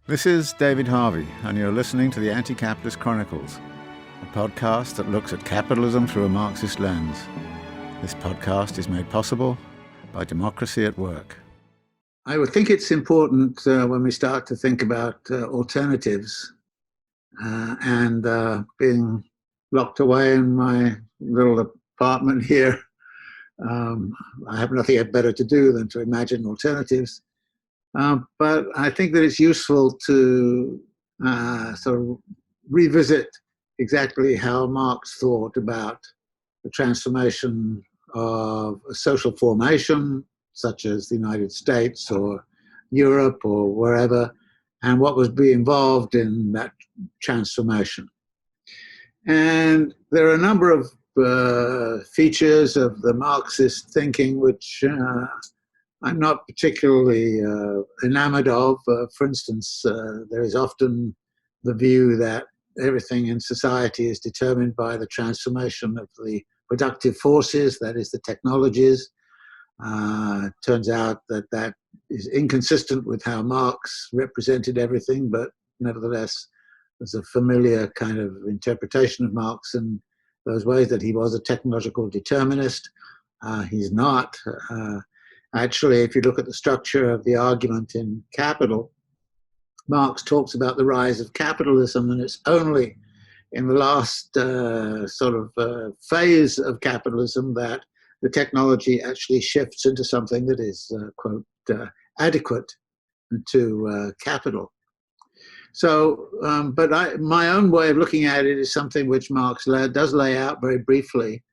This is David Harvey, and you're listening to the Anti-Capitalist Chronicles, a podcast that looks at capitalism through a Marxist lens. This podcast is made possible by democracy at work. I would think it's important when we start to think about alternatives and being locked away in my little apartment here. I have nothing better to do than to imagine alternatives. But I think that it's useful to sort of revisit exactly how Marx thought about the transformation of a social formation, such as the United States or Europe or wherever, and what was being involved in that transformation. And there are a number of features of the Marxist thinking which I'm not particularly enamored of. For instance, there is often the view that everything in society is determined by the transformation of the productive forces, that is, the technologies. Turns out that that is inconsistent with how Marx represented everything, but nevertheless, there's a familiar kind of interpretation of Marx in those ways, that he was a technological determinist. He's not. Actually, if you look at the structure of the argument in Capital, Marx talks about the rise of capitalism, and it's only in the last phase of capitalism that the technology actually shifts into something that is, quote, adequate to capital. So, my own way of looking at it is something which Marx does lay out very briefly,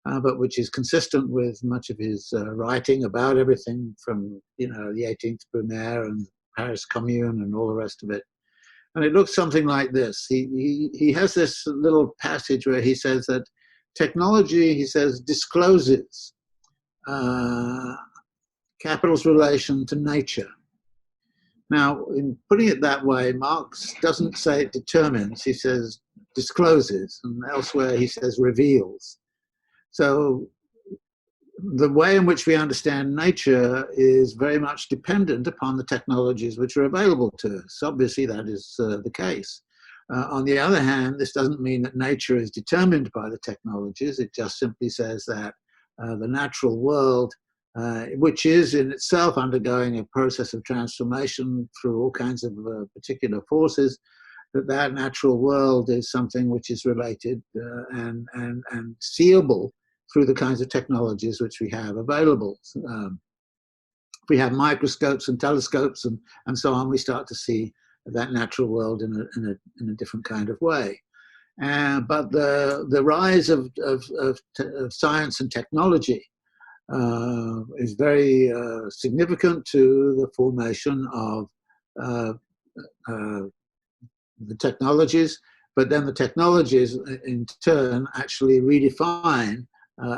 but which is consistent with much of his writing about everything from, the 18th Brumaire and Paris Commune and all the rest of it. And it looks something like this. He has this little passage where he says that technology, he says, discloses capital's relation to nature. Now, in putting it that way, Marx doesn't say it determines, he says discloses, and elsewhere he says reveals. So the way in which we understand nature is very much dependent upon the technologies which are available to us. Obviously, that is the case. On the other hand, this doesn't mean that nature is determined by the technologies. It just simply says that the natural world, which is in itself undergoing a process of transformation through all kinds of particular forces, that natural world is something which is related and seeable through the kinds of technologies which we have available. If we have microscopes and telescopes and so on, we start to see that natural world in a different kind of way. But the rise of science and technology is very significant to the formation of the technologies, but then the technologies in turn actually redefine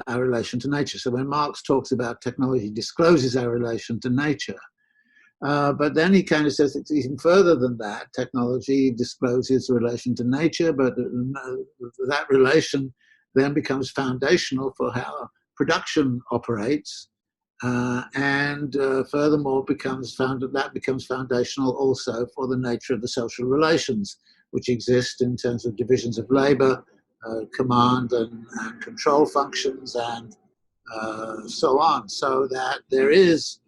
our relation to nature. So when Marx talks about technology discloses our relation to nature, but then he kind of says it's even further than that. Technology discloses relation to nature, but that relation then becomes foundational for how production operates, and furthermore becomes foundational also for the nature of the social relations which exist in terms of divisions of labor, command and control functions, and so on. So that there is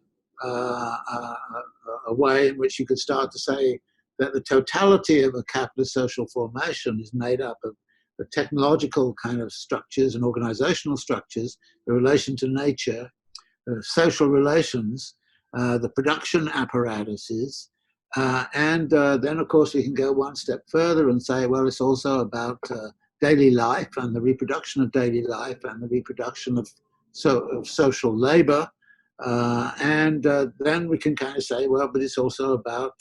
a way in which you could start to say that the totality of a capitalist social formation is made up of the technological kind of structures and organizational structures, the relation to nature, social relations, the production apparatuses, and then, of course, we can go one step further and say, well, it's also about daily life and the reproduction of daily life and the reproduction of social labor. And then we can kind of say, well, but it's also about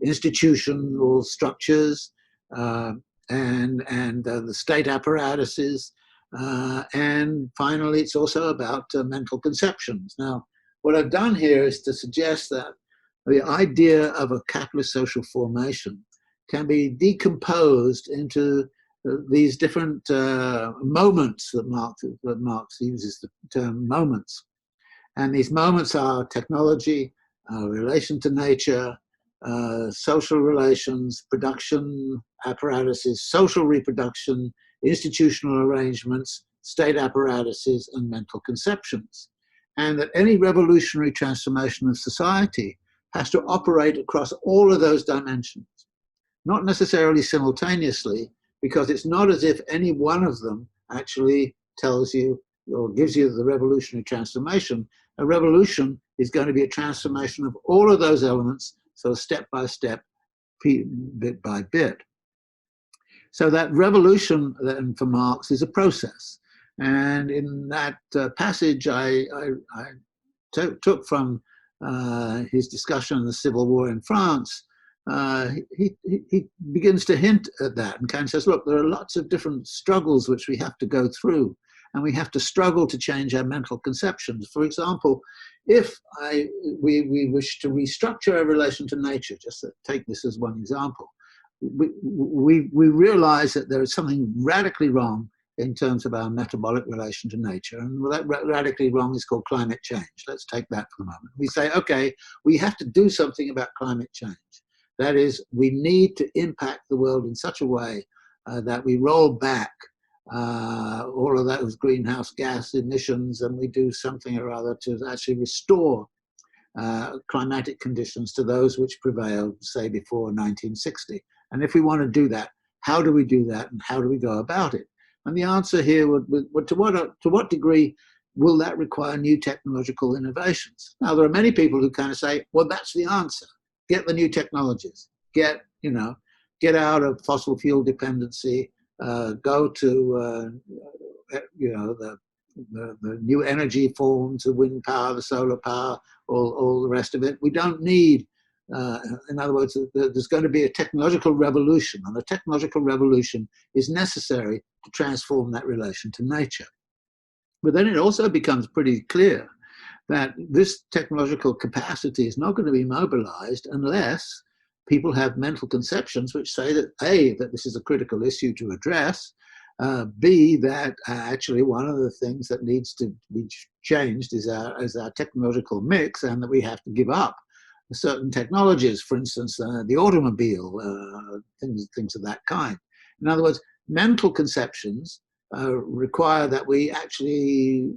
institutional structures and the state apparatuses. And finally, it's also about mental conceptions. Now, what I've done here is to suggest that the idea of a capitalist social formation can be decomposed into these different moments that Marx uses the term moments. And these moments are technology, relation to nature, social relations, production apparatuses, social reproduction, institutional arrangements, state apparatuses, and mental conceptions. And that any revolutionary transformation of society has to operate across all of those dimensions, not necessarily simultaneously, because it's not as if any one of them actually tells you or gives you the revolutionary transformation. A revolution is going to be a transformation of all of those elements, so step by step, bit by bit. So that revolution then for Marx is a process. And in that passage I took from his discussion of the Civil War in France, he begins to hint at that and kind of says, look, there are lots of different struggles which we have to go through, and we have to struggle to change our mental conceptions. For example, if we wish to restructure our relation to nature, just to take this as one example, we realize that there is something radically wrong in terms of our metabolic relation to nature. And that radically wrong is called climate change. Let's take that for a moment. We say, okay, we have to do something about climate change. That is, we need to impact the world in such a way that we roll back all of those greenhouse gas emissions, and we do something or other to actually restore climatic conditions to those which prevailed, say, before 1960. And if we want to do that, how do we do that, and how do we go about it? And the answer here would to what degree will that require new technological innovations? Now, there are many people who kind of say, well, that's the answer. Get the new technologies. Get out of fossil fuel dependency. Go to the new energy forms, the wind power, the solar power, all the rest of it. We don't need. In other words, there's going to be a technological revolution, and a technological revolution is necessary to transform that relation to nature. But then it also becomes pretty clear that this technological capacity is not going to be mobilized unless people have mental conceptions which say that A, that this is a critical issue to address, B, that actually one of the things that needs to be changed is our technological mix, and that we have to give up certain technologies, for instance, the automobile, things of that kind. In other words, mental conceptions require that we actually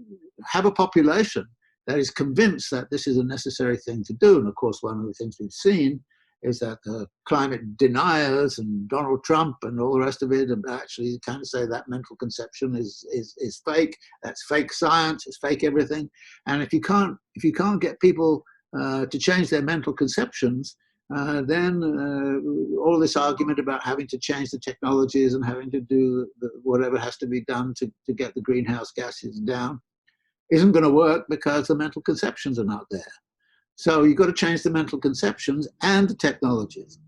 have a population that is convinced that this is a necessary thing to do. And of course, one of the things we've seen is that climate deniers and Donald Trump and all the rest of it actually kind of say that mental conception is fake. That's fake science. It's fake everything. And if you can't get people to change their mental conceptions, then all this argument about having to change the technologies and having to do whatever has to be done to get the greenhouse gases down isn't going to work, because the mental conceptions are not there. So you've got to change the mental conceptions and the technologies.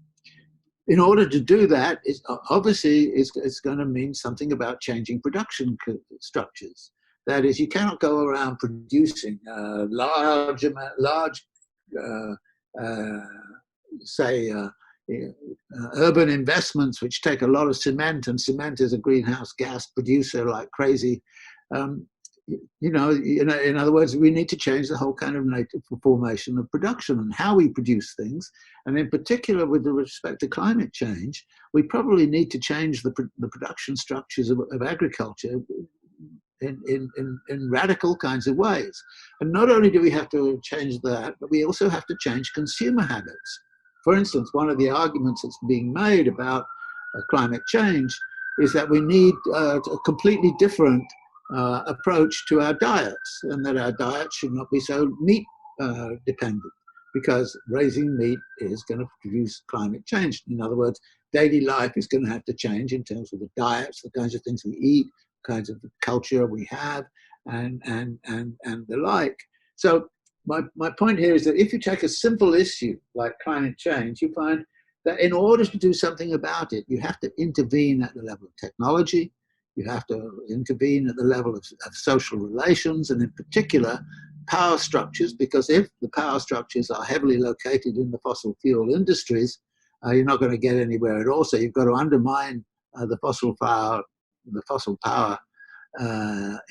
In order to do that, obviously it's going to mean something about changing production structures. That is, you cannot go around producing large urban investments which take a lot of cement, and cement is a greenhouse gas producer like crazy. In other words, we need to change the whole kind of formation of production and how we produce things. And in particular, with respect to climate change, we probably need to change the production structures of agriculture in radical kinds of ways. And not only do we have to change that, but we also have to change consumer habits. For instance, one of the arguments that's being made about climate change is that we need a completely different approach to our diets, and that our diets should not be so meat dependent, because raising meat is going to produce climate change. In other words, daily life is going to have to change in terms of the diets, the kinds of things we eat, kinds of culture we have, and the like. So my point here is that if you take a simple issue like climate change, you find that in order to do something about it, you have to intervene at the level of technology, you have to intervene at the level of social relations, and in particular, power structures, because if the power structures are heavily located in the fossil fuel industries, you're not going to get anywhere at all. So you've got to undermine the fossil power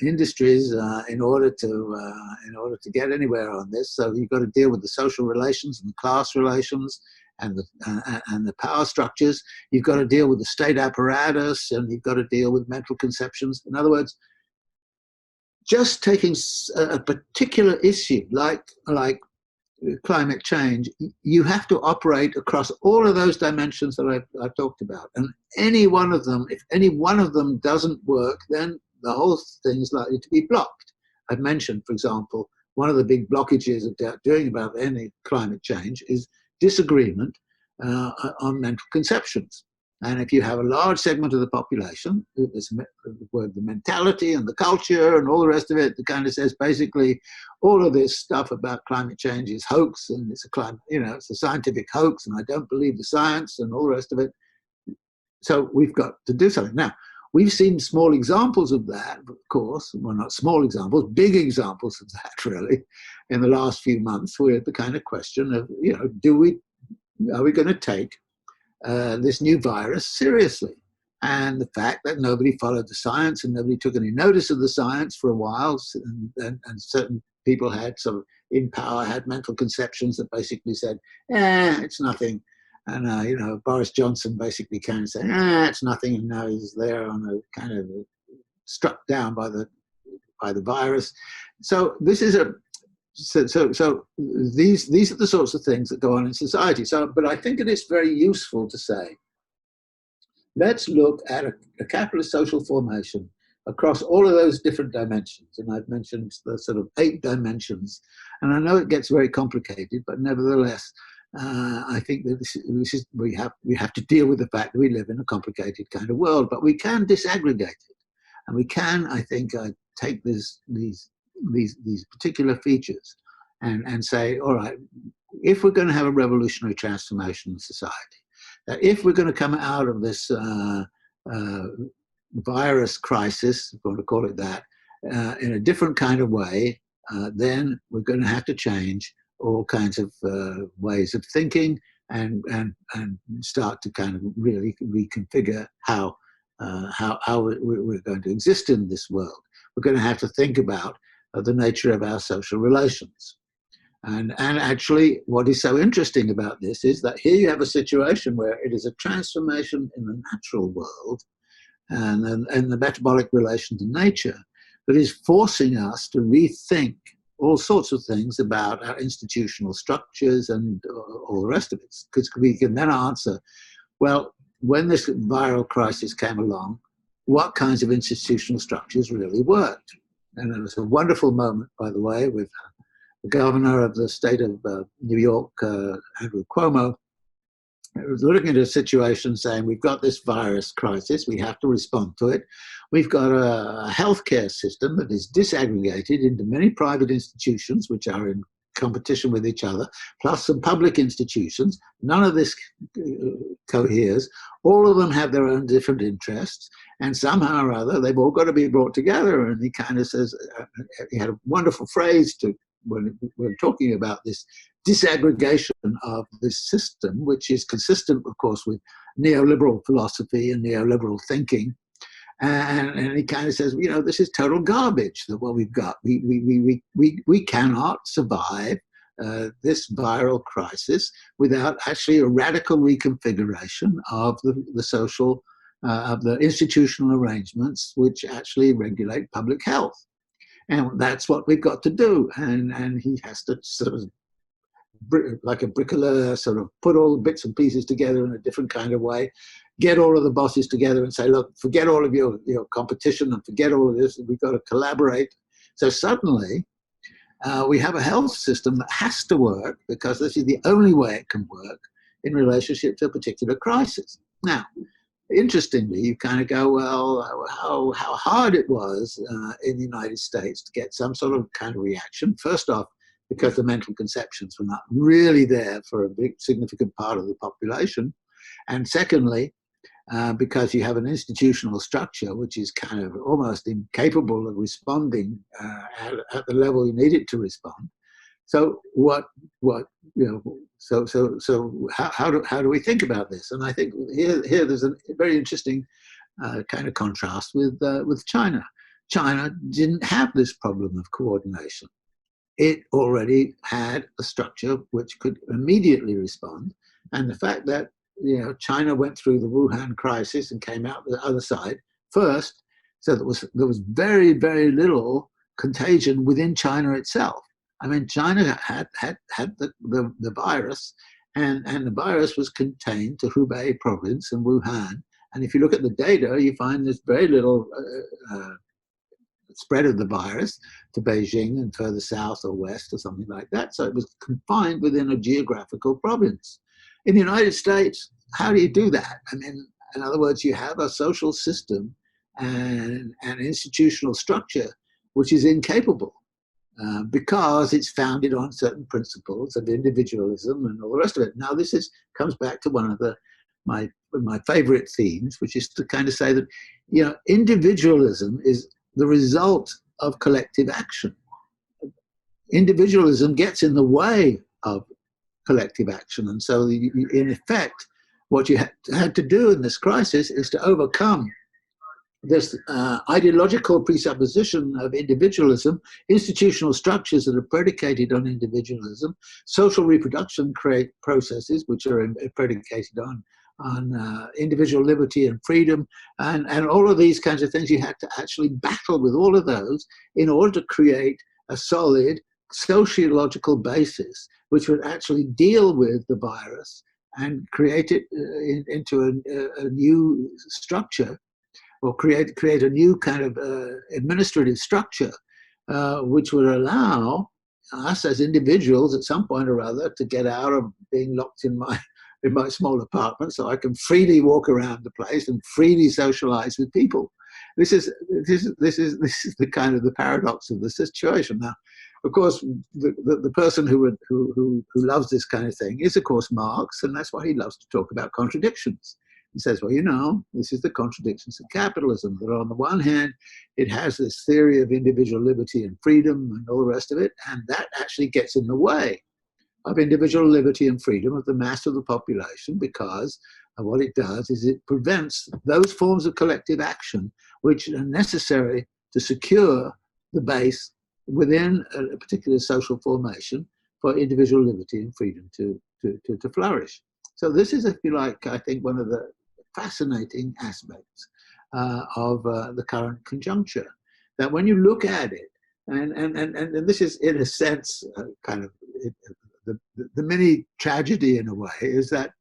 industries in order to get anywhere on this. So you've got to deal with the social relations and the class relations. and the power structures. You've got to deal with the state apparatus, and you've got to deal with mental conceptions. In other words, just taking a particular issue like climate change, you have to operate across all of those dimensions that I've talked about. And any one of them, if any one of them doesn't work, then the whole thing is likely to be blocked. I've mentioned, for example, one of the big blockages of doing about any climate change is disagreement on mental conceptions. And if you have a large segment of the population, there's the mentality and the culture and all the rest of it, that kind of says basically all of this stuff about climate change is hoax, and it's it's a scientific hoax, and I don't believe the science and all the rest of it. So we've got to do something. Now, we've seen small examples of that, of course. Well, not small examples, big examples of that, really, in the last few months, with the kind of question of, are we going to take this new virus seriously? And the fact that nobody followed the science and nobody took any notice of the science for a while, and certain people had sort of in power had mental conceptions that basically said, it's nothing. And Boris Johnson basically kind of said, it's nothing, and now he's there on a kind of struck down by the virus. So this is So these are the sorts of things that go on in society. But I think it is very useful to say, let's look at a capitalist social formation across all of those different dimensions. And I've mentioned the sort of 8 dimensions. And I know it gets very complicated, but nevertheless, I think that we have to deal with the fact that we live in a complicated kind of world, but we can disaggregate it, and we can, I think, take these particular features and say, all right, if we're going to have a revolutionary transformation in society, that if we're going to come out of this virus crisis, if you want to call it that, in a different kind of way, then we're going to have to change all kinds of ways of thinking and start to kind of really reconfigure how we're going to exist in this world. We're going to have to think about the nature of our social relations. And actually, what is so interesting about this is that here you have a situation where it is a transformation in the natural world and the metabolic relation to nature that is forcing us to rethink all sorts of things about our institutional structures and all the rest of it. Because we can then answer, well, when this viral crisis came along, what kinds of institutional structures really worked? And there was a wonderful moment, by the way, with the governor of the state of New York, Andrew Cuomo. It was looking at a situation saying, we've got this virus crisis, we have to respond to it. We've got a healthcare system that is disaggregated into many private institutions, which are in competition with each other, plus some public institutions. None of this coheres. All of them have their own different interests, and somehow or other, they've all got to be brought together. And he kind of says, he had a wonderful phrase when we're talking about this disaggregation of this system, which is consistent, of course, with neoliberal philosophy and neoliberal thinking. And he kind of says, this is total garbage, that what we've got. We cannot survive this viral crisis without actually a radical reconfiguration of the social, of the institutional arrangements which actually regulate public health. And that's what we've got to do. And he has to sort of, like a bricklayer, sort of put all the bits and pieces together in a different kind of way, get all of the bosses together and say, look, forget all of your competition and forget all of this, we've got to collaborate. So suddenly we have a health system that has to work, because this is the only way it can work in relationship to a particular crisis. Now, interestingly, you kind of go, well, how hard it was in the United States to get some sort of kind of reaction. First off, because the mental conceptions were not really there for a big significant part of the population. And secondly, because you have an institutional structure which is kind of almost incapable of responding at the level you need it to respond. So how do we think about this? And I think here there's a very interesting kind of contrast with China. China didn't have this problem of coordination. It already had a structure which could immediately respond. And the fact that, China went through the Wuhan crisis and came out the other side first, so there was very, very little contagion within China itself. I mean, China had the virus, and the virus was contained to Hubei province and Wuhan. And if you look at the data, you find there's very little spread of the virus to Beijing and further south or west or something like that. So it was confined within a geographical province. In the United States, how do you do that? I mean, in other words, you have a social system and an institutional structure which is incapable because it's founded on certain principles of individualism and all the rest of it. Now, this comes back to one of my favorite themes, which is to kind of say that, individualism is the result of collective action. Individualism gets in the way of collective action. And so, in effect, what you had to do in this crisis is to overcome this ideological presupposition of individualism, institutional structures that are predicated on individualism, social reproduction processes which are predicated on individual liberty and freedom, and all of these kinds of things. You had to actually battle with all of those in order to create a solid sociological basis which would actually deal with the virus and create it into a new structure, or create a new kind of administrative structure which would allow us as individuals at some point or other to get out of being locked in my small apartment, so I can freely walk around the place and freely socialize with people. This is the kind of the paradox of the situation. Now, of course, the person who loves this kind of thing is, of course, Marx, and that's why he loves to talk about contradictions. He says, well, this is the contradictions of capitalism, that on the one hand, it has this theory of individual liberty and freedom and all the rest of it, and that actually gets in the way of individual liberty and freedom of the mass of the population, because what it does is it prevents those forms of collective action which are necessary to secure the base within a particular social formation for individual liberty and freedom to flourish. So this is, if you like, I think one of the fascinating aspects of the current conjuncture, that when you look at it, and this is in a sense kind of the mini tragedy in a way, is that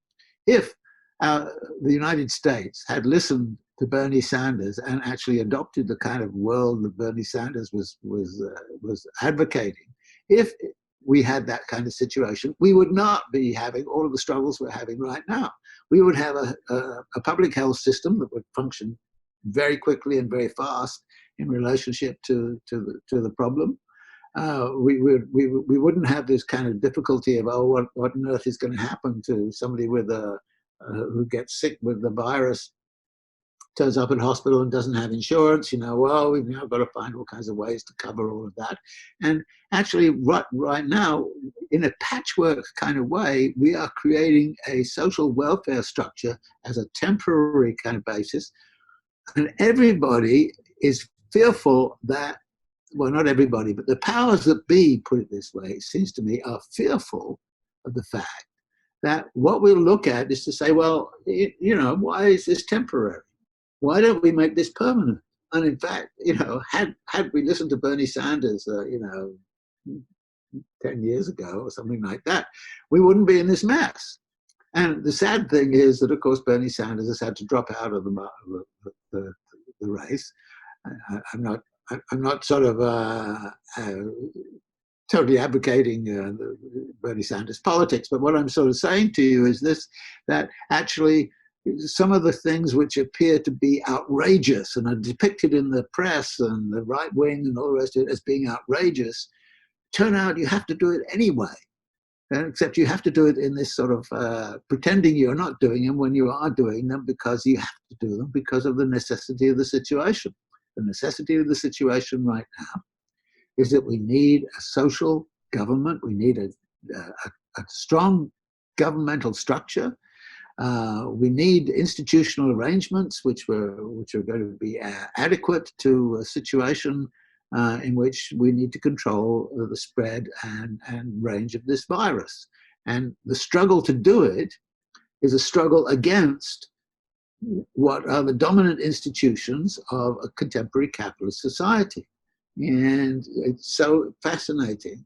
if the United States had listened to Bernie Sanders and actually adopted the kind of world that Bernie Sanders was advocating, if we had that kind of situation, we would not be having all of the struggles we're having right now. We would have a public health system that would function very quickly and very fast in relationship to the problem. We wouldn't have this kind of difficulty of, what on earth is going to happen to somebody with who gets sick with the virus, turns up in hospital and doesn't have insurance. We've now got to find all kinds of ways to cover all of that. And actually, right now, in a patchwork kind of way, we are creating a social welfare structure as a temporary kind of basis. And everybody is fearful that, well, not everybody, but the powers that be, put it this way, it seems to me, are fearful of the fact that what we'll look at is to say, well, why is this temporary? Why don't we make this permanent? And in fact, had we listened to Bernie Sanders, 10 years ago or something like that, we wouldn't be in this mess. And the sad thing is that, of course, Bernie Sanders has had to drop out of the race. I'm not sort of totally advocating Bernie Sanders politics, but what I'm sort of saying to you is this, that actually some of the things which appear to be outrageous and are depicted in the press and the right wing and all the rest of it as being outrageous, turn out you have to do it anyway. Except you have to do it in this sort of pretending you're not doing them when you are doing them, because you have to do them because of the necessity of the situation. The necessity of the situation right now is that we need a social government. We need a strong governmental structure. We need institutional arrangements which are going to be adequate to a situation in which we need to control the spread and range of this virus. And the struggle to do it is a struggle against what are the dominant institutions of a contemporary capitalist society. And it's so fascinating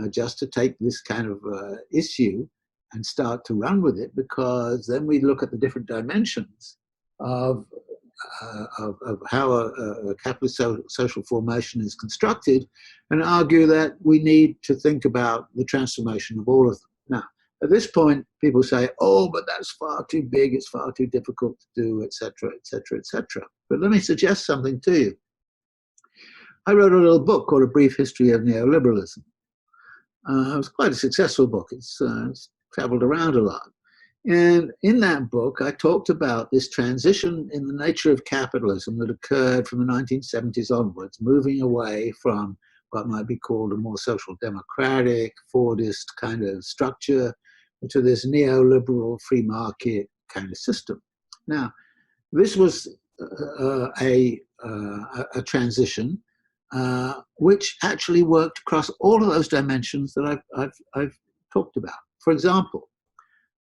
just to take this kind of issue and start to run with it, because then we look at the different dimensions of how a capitalist social formation is constructed, and argue that we need to think about the transformation of all of them. Now, at this point, people say, oh, but that's far too big, it's far too difficult to do, etc., etc., etc. But let me suggest something to you. I wrote a little book called A Brief History of Neoliberalism. It was quite a successful book. It's traveled around a lot. And in that book, I talked about this transition in the nature of capitalism that occurred from the 1970s onwards, moving away from what might be called a more social democratic, Fordist kind of structure to this neoliberal free market kind of system. Now, this was a transition which actually worked across all of those dimensions that I've talked about. For example,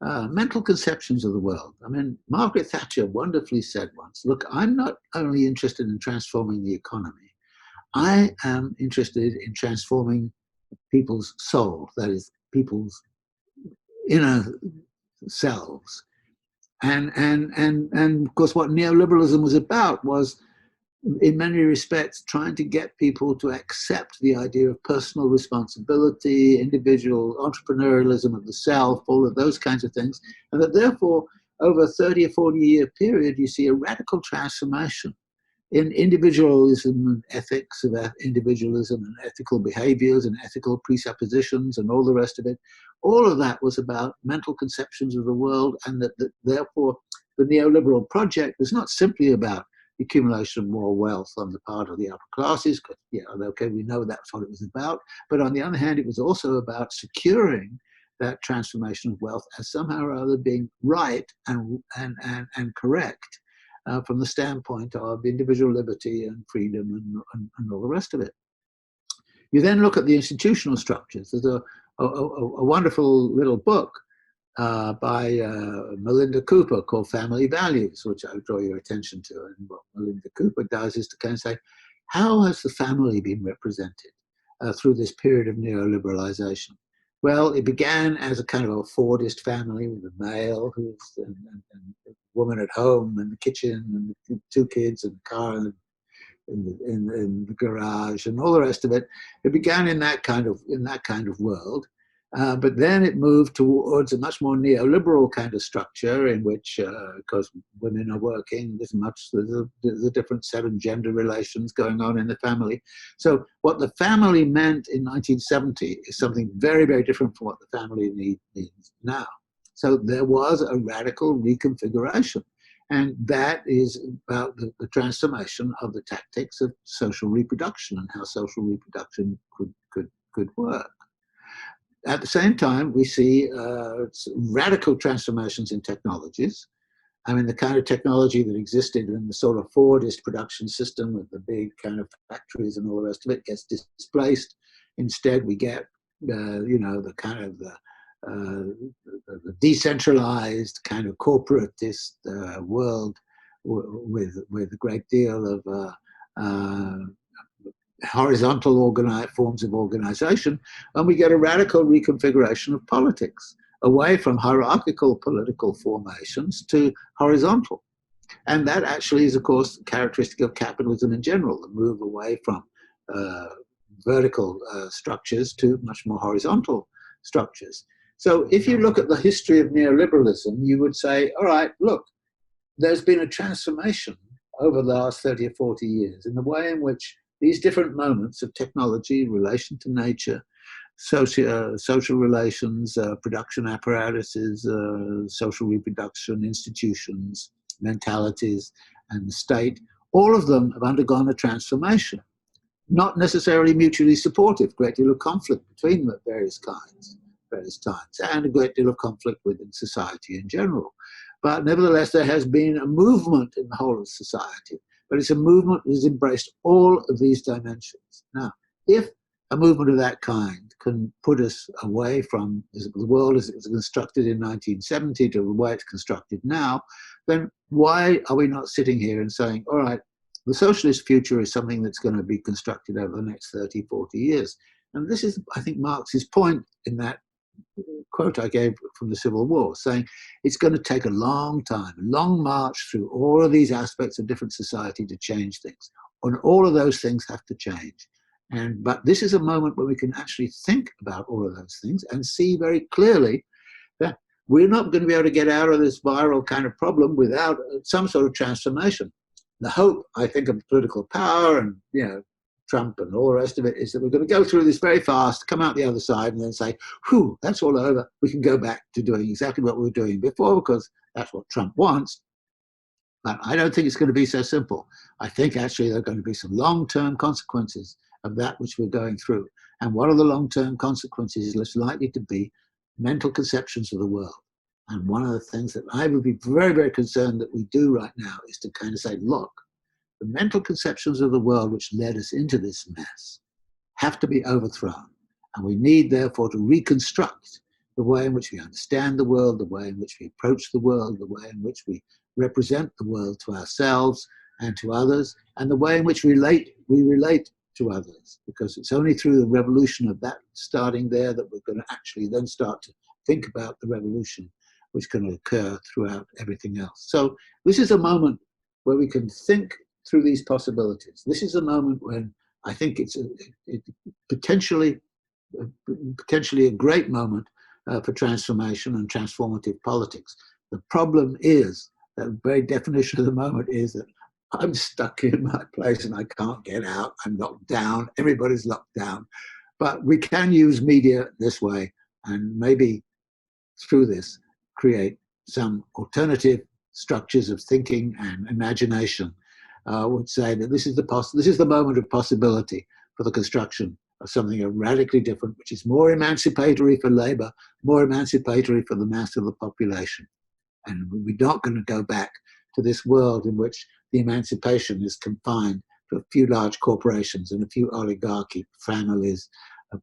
mental conceptions of the world. I mean, Margaret Thatcher wonderfully said once, look, I'm not only interested in transforming the economy, I am interested in transforming people's soul, that is, people's inner selves. And of course, what neoliberalism was about was, in many respects, trying to get people to accept the idea of personal responsibility, individual entrepreneurialism of the self, all of those kinds of things, and that therefore, over a 30 or 40-year period, you see a radical transformation in individualism and ethics of individualism and ethical behaviors and ethical presuppositions and all the rest of it. All of that was about mental conceptions of the world, and that therefore the neoliberal project was not simply about the accumulation of more wealth on the part of the upper classes, because, yeah, okay, we know that's what it was about. But on the other hand, it was also about securing that transformation of wealth as somehow or other being right and correct from the standpoint of individual liberty and freedom and all the rest of it. You then look at the institutional structures. There's a wonderful little book by Melinda Cooper called Family Values, which I would draw your attention to. And what Melinda Cooper does is to kind of say, how has the family been represented through this period of neoliberalization? Well, it began as a kind of a Fordist family with a male who's and a woman at home and the kitchen and the 2 kids and the car and in the garage and all the rest of it. It began in that kind of world. But then it moved towards a much more neoliberal kind of structure in which, because women are working, there's a different set of gender relations going on in the family. So what the family meant in 1970 is something very, very different from what the family means now. So there was a radical reconfiguration. And that is about the transformation of the tactics of social reproduction and how social reproduction could work. At the same time, we see radical transformations in technologies. I mean, the kind of technology that existed in the sort of Fordist production system with the big kind of factories and all the rest of it gets displaced. Instead, we get, the kind of the decentralized kind of corporatist world with a great deal of horizontal forms of organization, and we get a radical reconfiguration of politics away from hierarchical political formations to horizontal. And that actually is, of course, characteristic of capitalism in general, the move away from vertical structures to much more horizontal structures. So if you look at the history of neoliberalism, you would say, all right, look, there's been a transformation over the last 30 or 40 years in the way in which these different moments of technology, relation to nature, social relations, production apparatuses, social reproduction, institutions, mentalities, and the state, all of them have undergone a transformation. Not necessarily mutually supportive, a great deal of conflict between them at various times, and a great deal of conflict within society in general. But nevertheless, there has been a movement in the whole of society. But it's a movement that has embraced all of these dimensions. Now, if a movement of that kind can put us away from the world as it was constructed in 1970 to the way it's constructed now, then why are we not sitting here and saying, all right, the socialist future is something that's going to be constructed over the next 30, 40 years. And this is, I think, Marx's point in that quote I gave from the Civil War, saying it's going to take a long time, a long march through all of these aspects of different society to change things. And all of those things have to change. But this is a moment where we can actually think about all of those things and see very clearly that we're not going to be able to get out of this viral kind of problem without some sort of transformation. The hope, I think, of political power and, Trump and all the rest of it is that we're going to go through this very fast, come out the other side and then say, whew, that's all over. We can go back to doing exactly what we were doing before because that's what Trump wants. But I don't think it's going to be so simple. I think actually there are going to be some long-term consequences of that which we're going through. And what are the long-term consequences is less likely to be mental conceptions of the world. And one of the things that I would be very, very concerned that we do right now is to kind of say, look, the mental conceptions of the world which led us into this mess have to be overthrown. And we need, therefore, to reconstruct the way in which we understand the world, the way in which we approach the world, the way in which we represent the world to ourselves and to others, and the way in which we relate to others. Because it's only through the revolution of that starting there that we're going to actually then start to think about the revolution which can occur throughout everything else. So this is a moment where we can think through these possibilities. This is a moment when I think it's potentially a great moment for transformation and transformative politics. The problem is that the very definition of the moment is that I'm stuck in my place and I can't get out. I'm locked down. Everybody's locked down. But we can use media this way and maybe through this create some alternative structures of thinking and imagination. Would say that this is the moment of possibility for the construction of something radically different, which is more emancipatory for labor, more emancipatory for the mass of the population. And we're not going to go back to this world in which the emancipation is confined to a few large corporations and a few oligarchy families,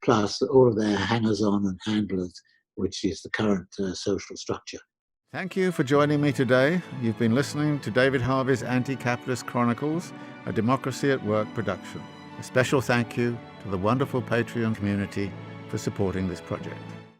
plus all of their hangers-on and handlers, which is the current social structure. Thank you for joining me today. You've been listening to David Harvey's Anti-Capitalist Chronicles, a Democracy at Work production. A special thank you to the wonderful Patreon community for supporting this project.